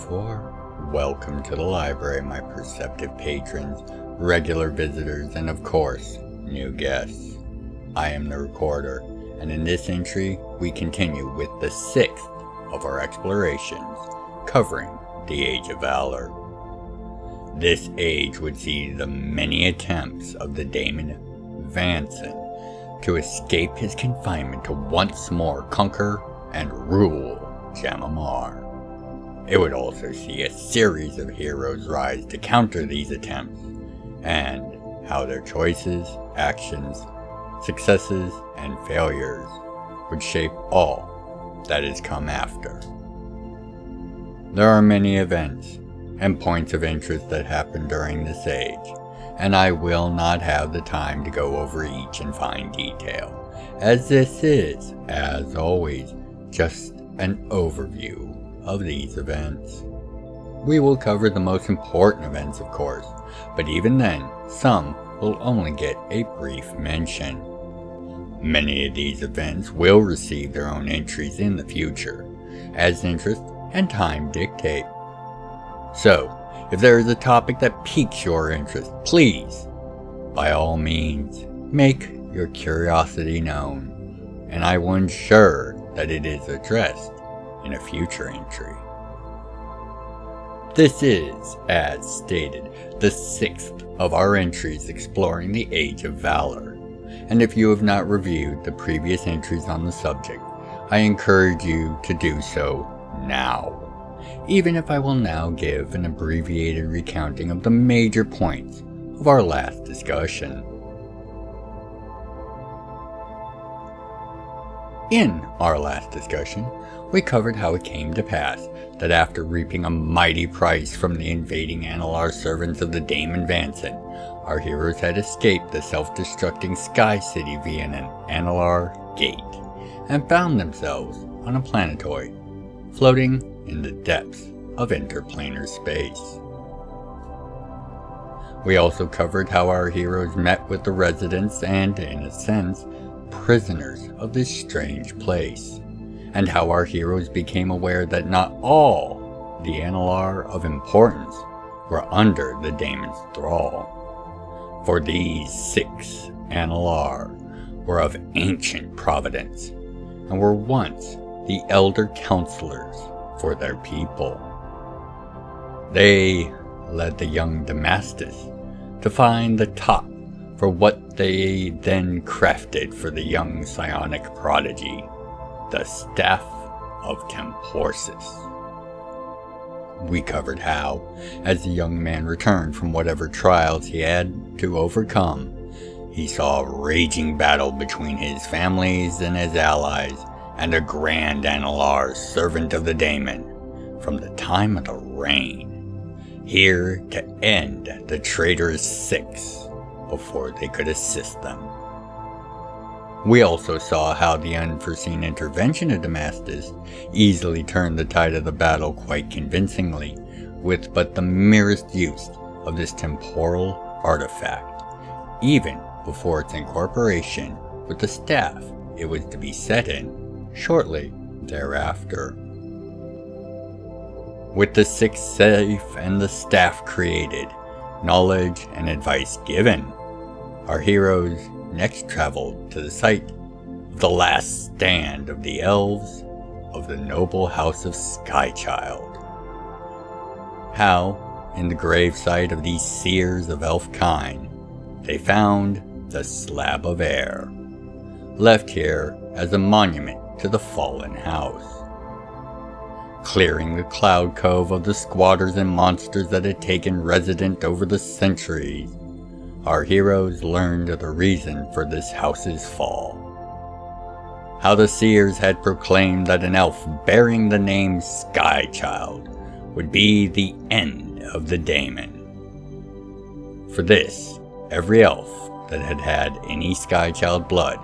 therefore, welcome to the library, my perceptive patrons, regular visitors, and of course, new guests. I am the recorder, and in this entry, we continue with the 6th of our explorations, covering the Age of Valor. This age would see the many attempts of the daemon Vainson to escape his confinement to once more conquer and rule Jam'mar. It would also see a series of heroes rise to counter these attempts, and how their choices, actions, successes, and failures would shape all that has come after. There are many events and points of interest that happened during this age, and I will not have the time to go over each in fine detail, as this is, as always, just an overview of these events. We will cover the most important events, of course, but even then, some will only get a brief mention. Many of these events will receive their own entries in the future, as interest and time dictate. So, if there is a topic that piques your interest, please, by all means, make your curiosity known, and I will ensure that it is addressed in a future entry. This is, as stated, the 6th of our entries exploring the Age of Valor, and if you have not reviewed the previous entries on the subject, I encourage you to do so now, even if I will now give an abbreviated recounting of the major points of our last discussion. In our last discussion, we covered how it came to pass that after reaping a mighty price from the invading Analar servants of the daemon Vainson, our heroes had escaped the self-destructing Sky City via an Analar gate, and found themselves on a planetoid, floating in the depths of interplanar space. We also covered how our heroes met with the residents and, in a sense, prisoners of this strange place, and how our heroes became aware that not all the Analar of importance were under the daemon's thrall. For these 6 Analar were of ancient providence, and were once the elder counselors for their people. They led the young Damascus to find the top for what they then crafted for the young psionic prodigy, the Staff of Temporis. We covered how, as the young man returned from whatever trials he had to overcome, he saw a raging battle between his families and his allies, and a grand Analar servant of the daemon, from the time of the reign, here to end the traitorous 6 before they could assist them. We also saw how the unforeseen intervention of Damascus easily turned the tide of the battle quite convincingly, with but the merest use of this temporal artifact, even before its incorporation with the staff it was to be set in shortly thereafter. With the 6 safe and the staff created, knowledge and advice given, our heroes next traveled to the site of the last stand of the elves of the noble house of Skychild. How, in the gravesite of these seers of elf kind, they found the slab of air, left here as a monument to the fallen house. Clearing the cloud cove of the squatters and monsters that had taken resident over the centuries, our heroes learned of the reason for this house's fall. How the seers had proclaimed that an elf bearing the name Skychild would be the end of the daemon. For this, every elf that had had any Skychild blood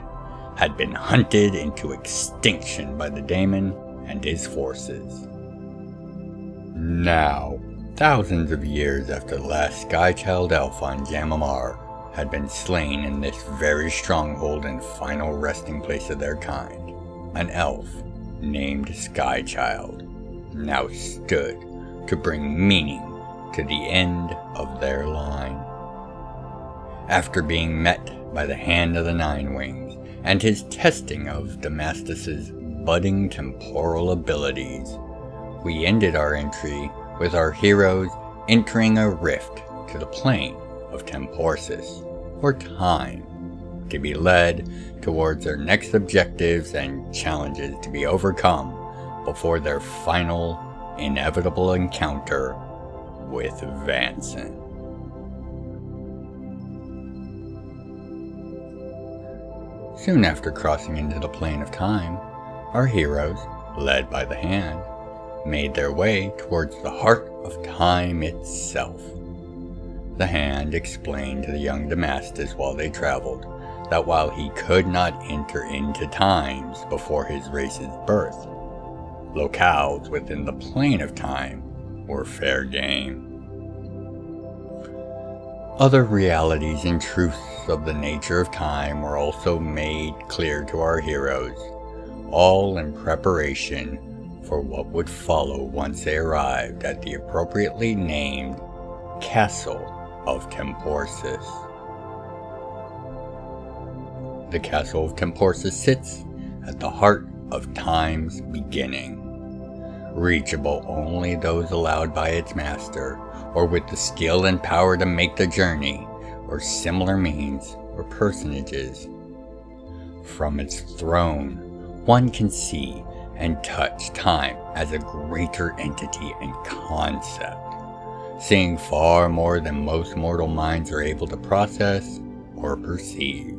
had been hunted into extinction by the daemon and his forces. Now, thousands of years after the last Skychild elf on Jam'mar had been slain in this very stronghold and final resting place of their kind, an elf named Skychild now stood to bring meaning to the end of their line. After being met by the Hand of the Nine Wings and his testing of Damastus's budding temporal abilities, we ended our entry with our heroes entering a rift to the plane of Temporis, or time, to be led towards their next objectives and challenges to be overcome before their final, inevitable encounter with Vainson. Soon after crossing into the plane of time, our heroes, led by the Hand, made their way towards the heart of time itself. The Hand explained to the young Damastus while they traveled that while he could not enter into times before his race's birth, locales within the plane of time were fair game. Other realities and truths of the nature of time were also made clear to our heroes, all in preparation for what would follow once they arrived at the appropriately named Castle of Temporis. The Castle of Temporis sits at the heart of time's beginning, reachable only those allowed by its master, or with the skill and power to make the journey, or similar means or personages. From its throne, one can see and touch time as a greater entity and concept, seeing far more than most mortal minds are able to process or perceive.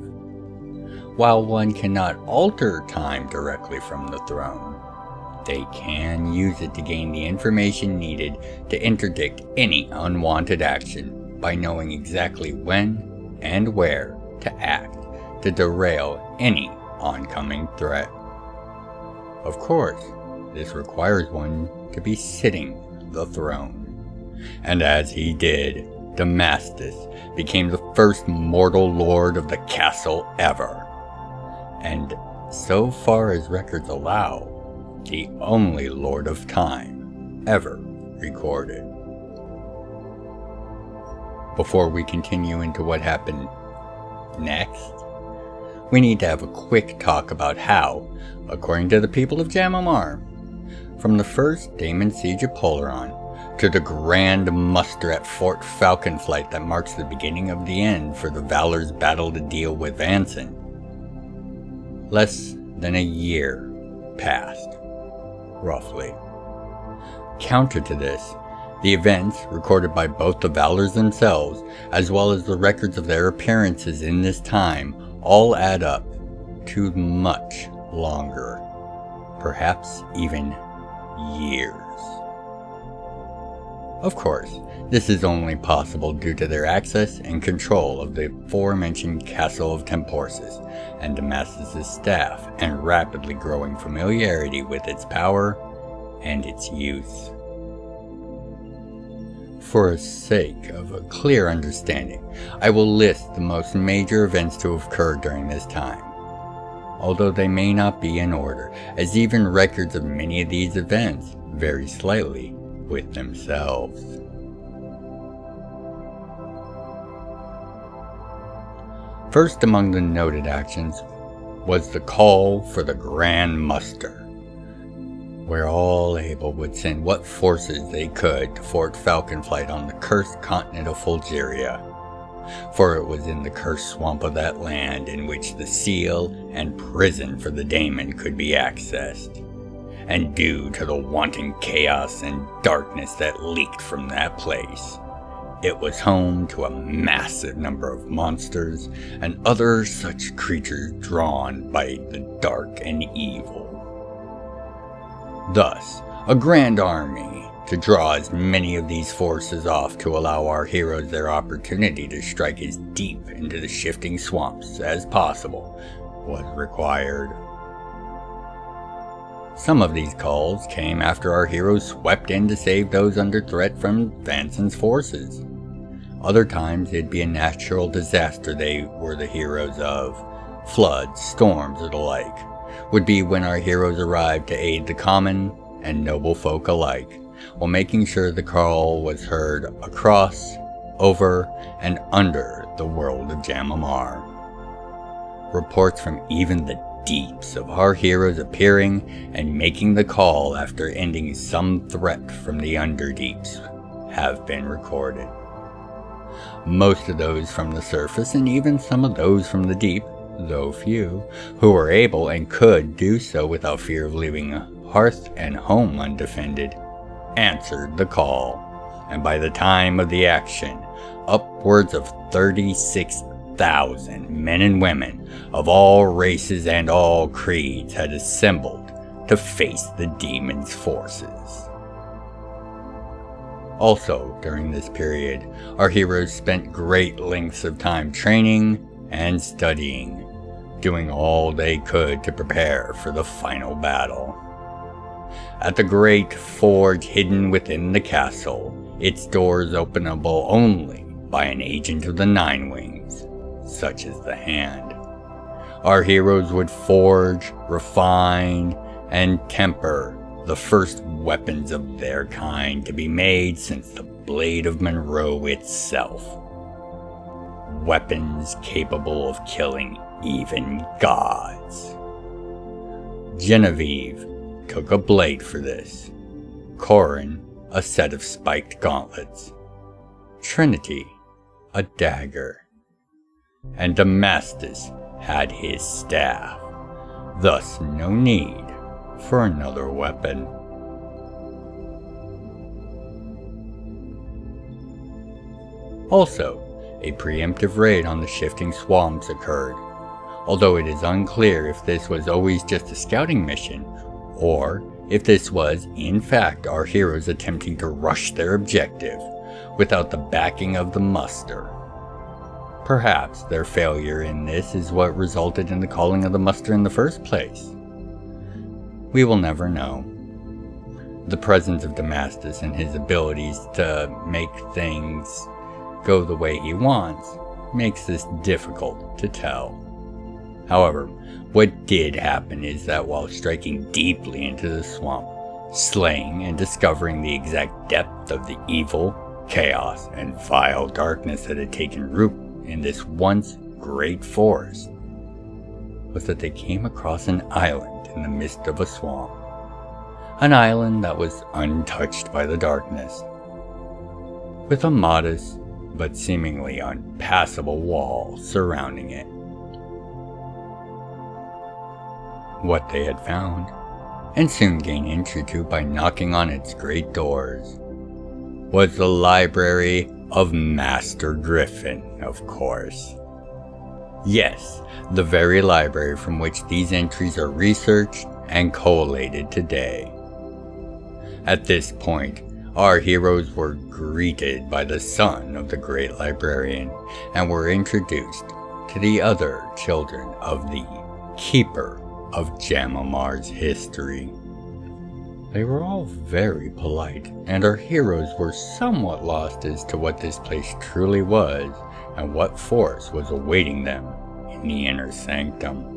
While one cannot alter time directly from the throne, they can use it to gain the information needed to interdict any unwanted action by knowing exactly when and where to act to derail any oncoming threat. Of course, this requires one to be sitting the throne, and as he did, Damastus became the first mortal lord of the castle ever, and so far as records allow, the only Lord of Time ever recorded. Before we continue into what happened next, we need to have a quick talk about how, according to the people of Jam'mar, from the first Daemon Siege of Polaron to the grand muster at Fort Falconflight that marks the beginning of the end for the Valor's battle to deal with Vainson, less than a year passed. Roughly. Counter to this, the events recorded by both the Valors themselves, as well as the records of their appearances in this time, all add up to much longer, perhaps even years. Of course, this is only possible due to their access and control of the aforementioned Castle of Temporis and Damastus' staff, and rapidly growing familiarity with its power and its use. For the sake of a clear understanding, I will list the most major events to have occurred during this time, although they may not be in order, as even records of many of these events vary slightly with themselves. First among the noted actions was the call for the Grand Muster, where all able would send what forces they could to Fort Falconflight on the cursed continent of Fulgeria, for it was in the cursed swamp of that land in which the seal and prison for the daemon could be accessed, and due to the wanton chaos and darkness that leaked from that place, it was home to a massive number of monsters and other such creatures drawn by the dark and evil. Thus, a grand army to draw as many of these forces off to allow our heroes their opportunity to strike as deep into the shifting swamps as possible was required. Some of these calls came after our heroes swept in to save those under threat from Vainson's forces. Other times it'd be a natural disaster they were the heroes of. Floods, storms, or the like would be when our heroes arrived to aid the common and noble folk alike, while making sure the call was heard across, over, and under the world of Jam'mar. Reports from even the deeps of our heroes appearing and making the call after ending some threat from the underdeeps have been recorded. Most of those from the surface, and even some of those from the deep, though few, who were able and could do so without fear of leaving hearth and home undefended, answered the call, and by the time of the action, upwards of 36,000 men and women of all races and all creeds had assembled to face the demon's forces. Also, during this period, our heroes spent great lengths of time training and studying, doing all they could to prepare for the final battle. At the great forge hidden within the castle, its doors openable only by an agent of the Nine Wings, such as the Hand, our heroes would forge, refine, and temper the first weapons of their kind to be made since the Blade of Monroe itself. Weapons capable of killing even gods. Genevieve took a blade for this, Corin a set of spiked gauntlets, Trinity a dagger, and Damastus had his staff, thus no need for another weapon. Also, a preemptive raid on the shifting swamps occurred, although it is unclear if this was always just a scouting mission, or if this was, in fact, our heroes attempting to rush their objective without the backing of the muster. Perhaps their failure in this is what resulted in the calling of the muster in the first place. We will never know. The presence of Damastus and his abilities to make things go the way he wants makes this difficult to tell. However, what did happen is that while striking deeply into the swamp, slaying and discovering the exact depth of the evil, chaos, and vile darkness that had taken root in this once great forest, was that they came across an island in the midst of a swamp. An island that was untouched by the darkness, with a modest but seemingly unpassable wall surrounding it. What they had found, and soon gained entry to by knocking on its great doors, was the library of Master Gryphon, of course. Yes, the very library from which these entries are researched and collated today. At this point, our heroes were greeted by the son of the great librarian and were introduced to the other children of the Keeper of Jam'mar's history. They were all very polite, and our heroes were somewhat lost as to what this place truly was and what force was awaiting them in the inner sanctum.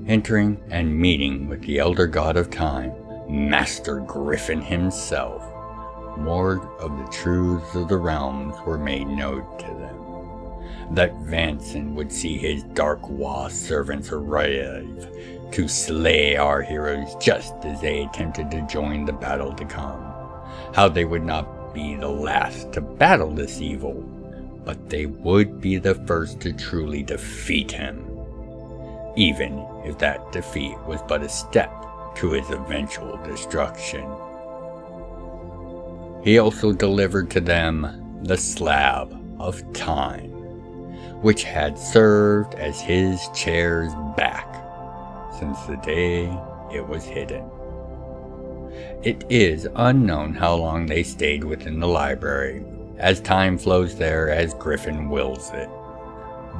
Entering and meeting with the elder god of time, Master Gryphon himself, more of the truths of the realms were made known to them. That Vainson would see his dark wasp servants arrive to slay our heroes just as they attempted to join the battle to come. How they would not be the last to battle this evil, but they would be the first to truly defeat him, even if that defeat was but a step to his eventual destruction. He also delivered to them the slab of time, which had served as his chair's back since the day it was hidden. It is unknown how long they stayed within the library, as time flows there as Gryphon wills it.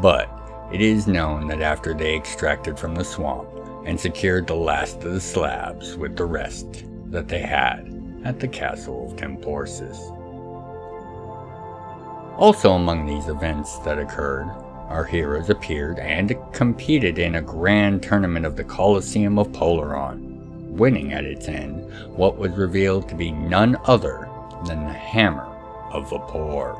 But it is known that after they extracted from the swamp and secured the last of the slabs with the rest that they had at the castle of Temporis. Also among these events that occurred, our heroes appeared and competed in a grand tournament of the Colosseum of Polaron, winning at its end what was revealed to be none other than the Hammer of Valor.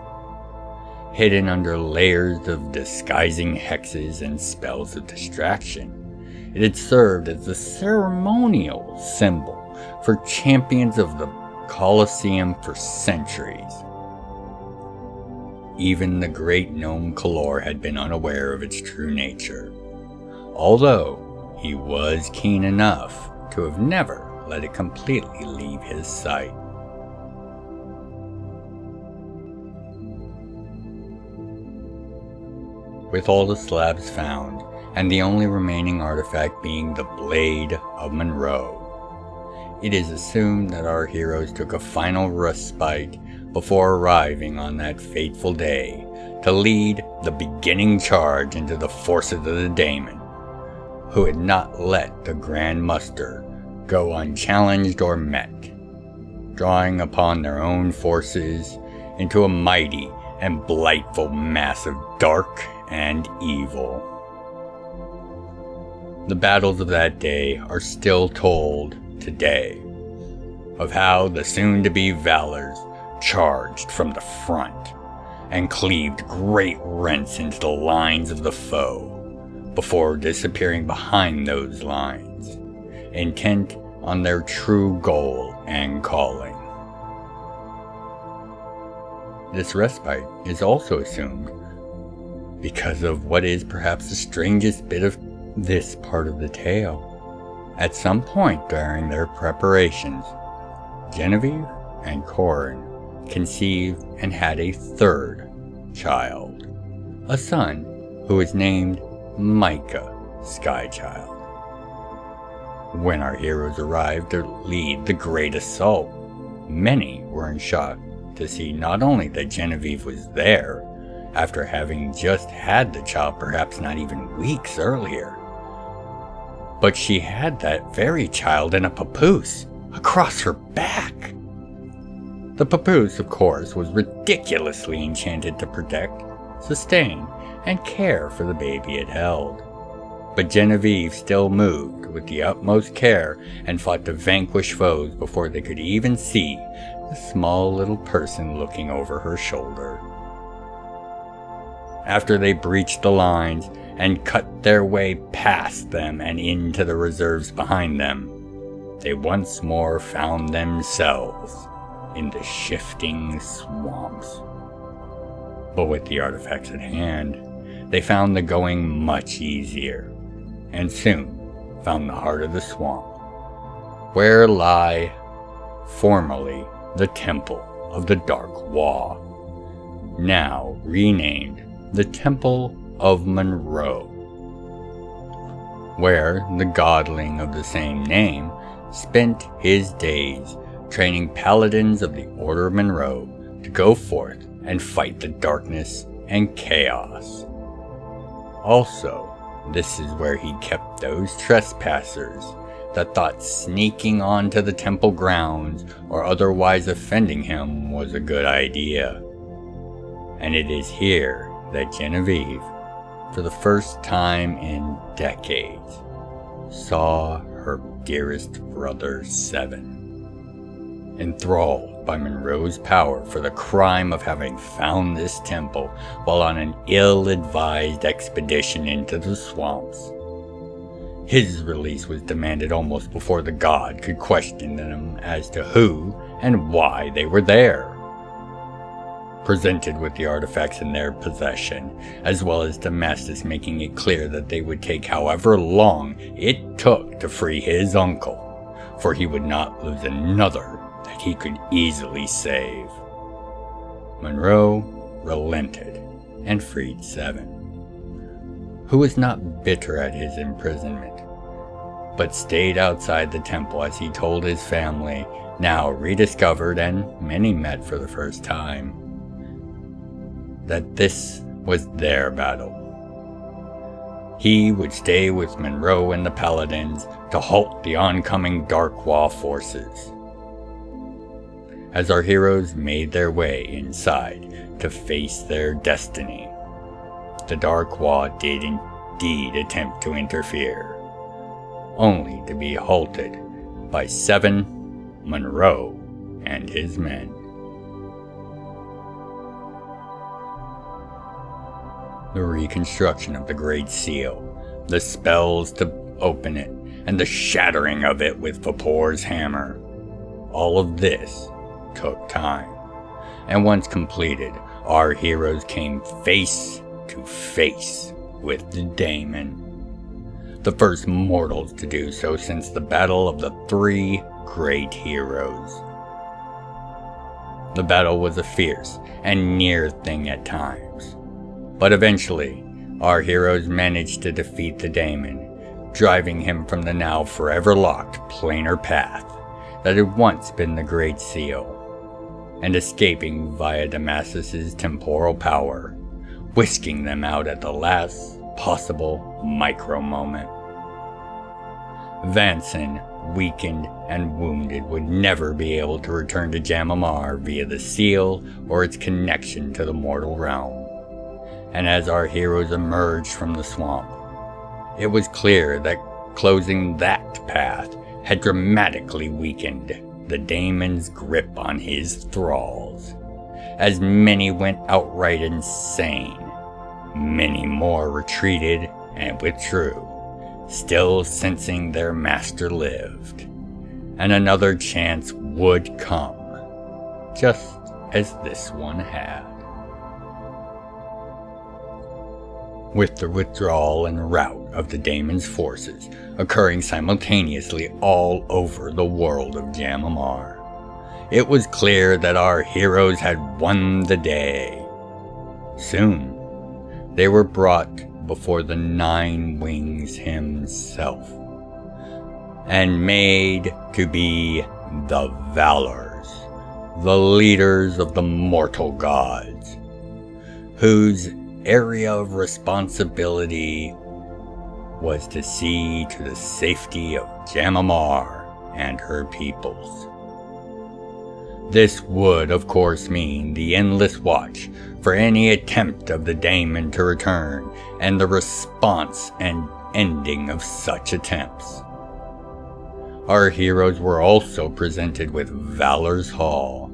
Hidden under layers of disguising hexes and spells of distraction, it had served as the ceremonial symbol for champions of the Colosseum for centuries. Even the great gnome Calor had been unaware of its true nature, although he was keen enough to have never let it completely leave his sight. With all the slabs found, and the only remaining artifact being the Blade of Monroe, it is assumed that our heroes took a final respite before arriving on that fateful day to lead the beginning charge into the forces of the Daemon, who had not let the grand muster go unchallenged or met, drawing upon their own forces into a mighty and blightful mass of dark and evil. The battles of that day are still told today, of how the soon-to-be Valors charged from the front and cleaved great rents into the lines of the foe before disappearing behind those lines, intent on their true goal and calling. This respite is also assumed because of what is perhaps the strangest bit of this part of the tale. At some point during their preparations, Genevieve and Corin conceived and had a third child, a son who was named Micah Skychild. When our heroes arrived to lead the great assault, many were in shock to see not only that Genevieve was there, after having just had the child perhaps not even weeks earlier, but she had that very child in a papoose across her back. The papoose, of course, was ridiculously enchanted to protect, sustain, and care for the baby it held. But Genevieve still moved with the utmost care and fought to vanquish foes before they could even see the small little person looking over her shoulder. After they breached the lines and cut their way past them and into the reserves behind them, they once more found themselves in the shifting swamps. But with the artifacts at hand, they found the going much easier, and soon found the heart of the swamp, where lie formerly the Temple of the Dark Wa, now renamed the Temple of Monroe, where the godling of the same name spent his days training paladins of the Order of Monroe to go forth and fight the darkness and chaos. Also, this is where he kept those trespassers that thought sneaking onto the temple grounds or otherwise offending him was a good idea. And it is here that Genevieve, for the first time in decades, saw her dearest brother Seven. Enthralled by Monroe's power for the crime of having found this temple while on an ill-advised expedition into the swamps, his release was demanded almost before the god could question them as to who and why they were there. Presented with the artifacts in their possession, as well as Damascus making it clear that they would take however long it took to free his uncle, for he would not lose another that he could easily save, Monroe relented and freed Seven, who was not bitter at his imprisonment, but stayed outside the temple as he told his family, now rediscovered and many met for the first time, that this was their battle. He would stay with Monroe and the Paladins to halt the oncoming Dark Wall forces. As our heroes made their way inside to face their destiny, the Dark Wall did indeed attempt to interfere, only to be halted by 7 Monroe and his men. The reconstruction of the Great Seal, the spells to open it, and the shattering of it with Vapor's hammer. All of this took time, and once completed, our heroes came face to face with the daemon. The first mortals to do so since the battle of the 3 great heroes. The battle was a fierce and near thing at times, but eventually our heroes managed to defeat the daemon, driving him from the now forever locked planar path that had once been the Great Seal, and escaping via Damascus's temporal power, whisking them out at the last possible micro moment. Vainson, weakened and wounded, would never be able to return to Jam'mR via the seal or its connection to the mortal realm. And as our heroes emerged from the swamp, it was clear that closing that path had dramatically weakened the daemon's grip on his thralls, as many went outright insane. Many more retreated and withdrew, still sensing their master lived, and another chance would come, just as this one had. With the withdrawal and rout of the daemon's forces occurring simultaneously all over the world of Jam'mR, it was clear that our heroes had won the day. Soon, they were brought before the 9 Wings himself, and made to be the Valors, the leaders of the mortal gods, whose area of responsibility was to see to the safety of Jam'mR and her peoples. This would, of course, mean the endless watch for any attempt of the daemon to return, and the response and ending of such attempts. Our heroes were also presented with Valor's Hall,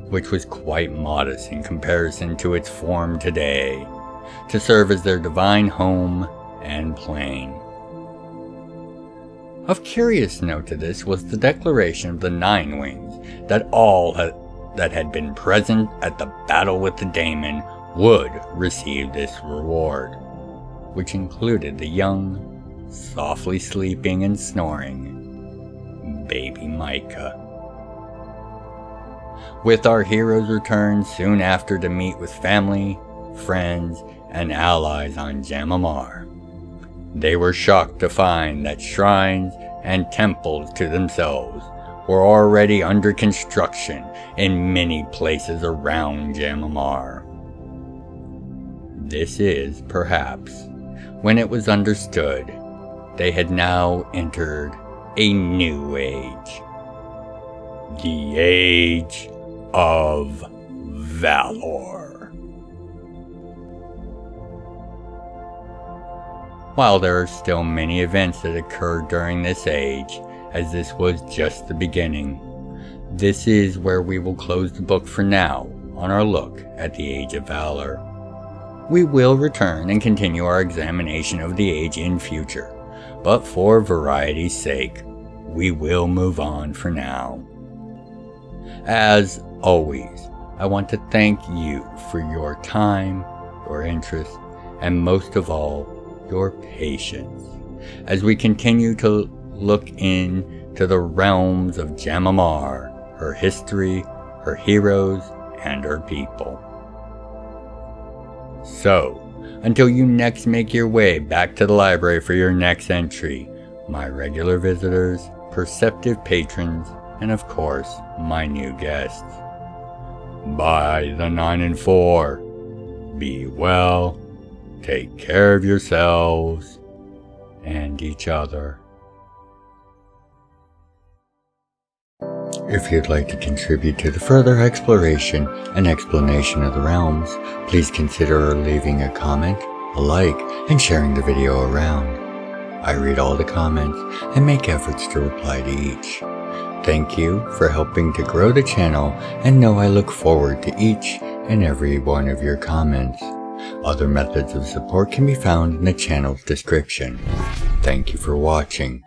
which was quite modest in comparison to its form today, to serve as their divine home and plane. Of curious note to this was the declaration of the 9 Wings that all that had been present at the battle with the daemon would receive this reward, which included the young, softly sleeping and snoring baby Micah. With our heroes returned soon after to meet with family, friends, and allies on Jam'mR, they were shocked to find that shrines and temples to themselves were already under construction in many places around Jam'mR. This is, perhaps, when it was understood they had now entered a new age. The Age of Valor. While there are still many events that occurred during this age, as this was just the beginning, this is where we will close the book for now on our look at the Age of Valor. We will return and continue our examination of the age in future, but for variety's sake, we will move on for now. As always, I want to thank you for your time, your interest, and most of all, your patience, as we continue to look into the realms of Jam'mR, her history, her heroes, and her people. So, until you next make your way back to the library for your next entry, my regular visitors, perceptive patrons, and of course, my new guests, by the 9 and 4, be well, take care of yourselves and each other. If you'd like to contribute to the further exploration and explanation of the realms, please consider leaving a comment, a like, and sharing the video around. I read all the comments and make efforts to reply to each. Thank you for helping to grow the channel, and know I look forward to each and every one of your comments. Other methods of support can be found in the channel's description. Thank you for watching.